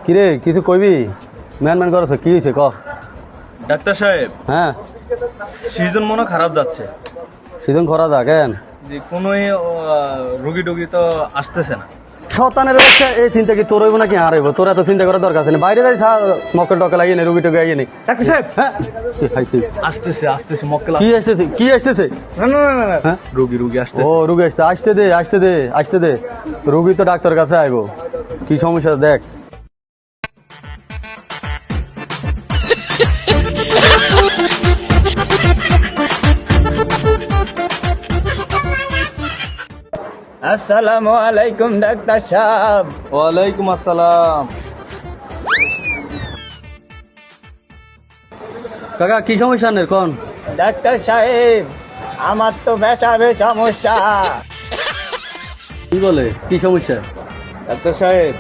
কিরে কিছু কইবি? ম্যান করছ কি হয়েছে ক? ডাক্তার সাহেব, হ্যাঁ সিজন মনে হয় খারাপ যাচ্ছে। সিজন খরা যা কেন? যে কোনোই রুগী টুগী তো আসতেছে না। শতানের বাচ্চা এই চিন্তা কি তোর হইব নাকি আর হইব? তোর এত চিন্তা করার দরকার আছে না। বাইরে যাই মক্কেল টক্কেল আইয়ে নে, রুগী টুগী আইয়ে নে। ডাক্তার সাহেব, হ্যাঁ কি খাইছি? আসতেছে মক্কেল। কি আসতেছে? না না না না, হ্যাঁ রুগী আসতেছে। ও রুগী আসতে দে। রুগী তো ডাক্তার কাছে আইব। কি সমস্যা দেখ। আসসালামু আলাইকুম ডাক্তার সাহেব। ওয়ালাইকুম আসসালাম। কাকা কি সমস্যা নের কোন? ডাক্তার সাহেব, আমার তো পেশাবে সমস্যা। কি বলে কি সমস্যা? ডাক্তার সাহেব,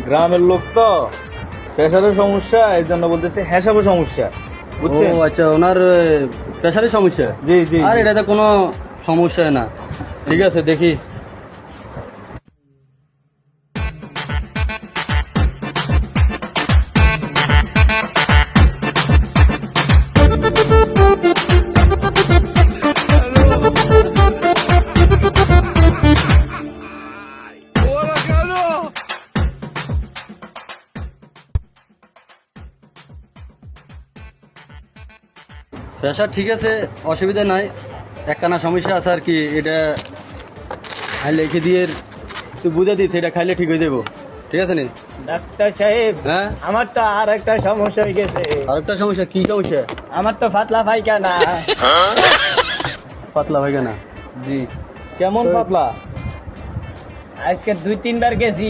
গ্রামের লোক তো প্রেশারের সমস্যা, এই জন্য বলতেছে হেসাবের সমস্যা, বুঝছেন? ও আচ্ছা, ওনার প্রেশারের সমস্যা। জি জি। আর এটা তো কোনো সমস্যা না। ঠিক আছে দেখি। প্রেশার ঠিক আছে, অসুবিধা নাই। একখানা সমস্যা আছে আর কি, এটা লিখে দিয়ে তুই বুঝে দিস, এটা খাইলে ঠিক হয়ে যাবো। ঠিক আছে নি? ডাক্তার সাহেব, হ্যাঁ আমার তো আর একটা সমস্যা হয়ে গেছে। আরেকটা সমস্যা? কি সমস্যা? আমার তো পাতলা পায়খানা। পাতলা পায়খানা? জি। কেমন পাতলা? আজকে 2-3 বার গেছি।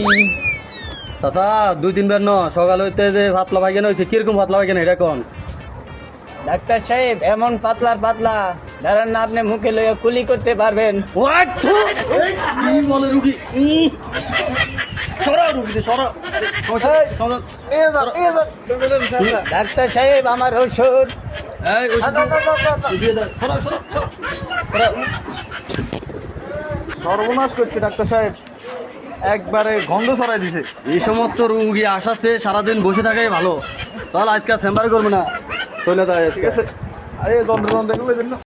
চাচা 2-3 বার সকাল হইতে যে পাতলা পায়খানা হয়েছে, কিরকম পাতলা পায়খানা এটা কোন? ডাক্তার সাহেব, এমন পাতলা দাঁড়ান না, আপনি মুখে লইয়া কুলি করতে পারবেন। ডাক্তার সাহেব, আমার ওষুধ। সর্বনাশ করছে ডাক্তার সাহেব, একবারে গন্ধ ছড়াই দিছে। এই সমস্ত রুগী আসাচ্ছে, সারাদিন বসে থাকাই ভালো। তাহলে আজকাল চেম্বার করবে না, চলে যায়। ঠিক আছে, আরে যন্ত্র এগুলো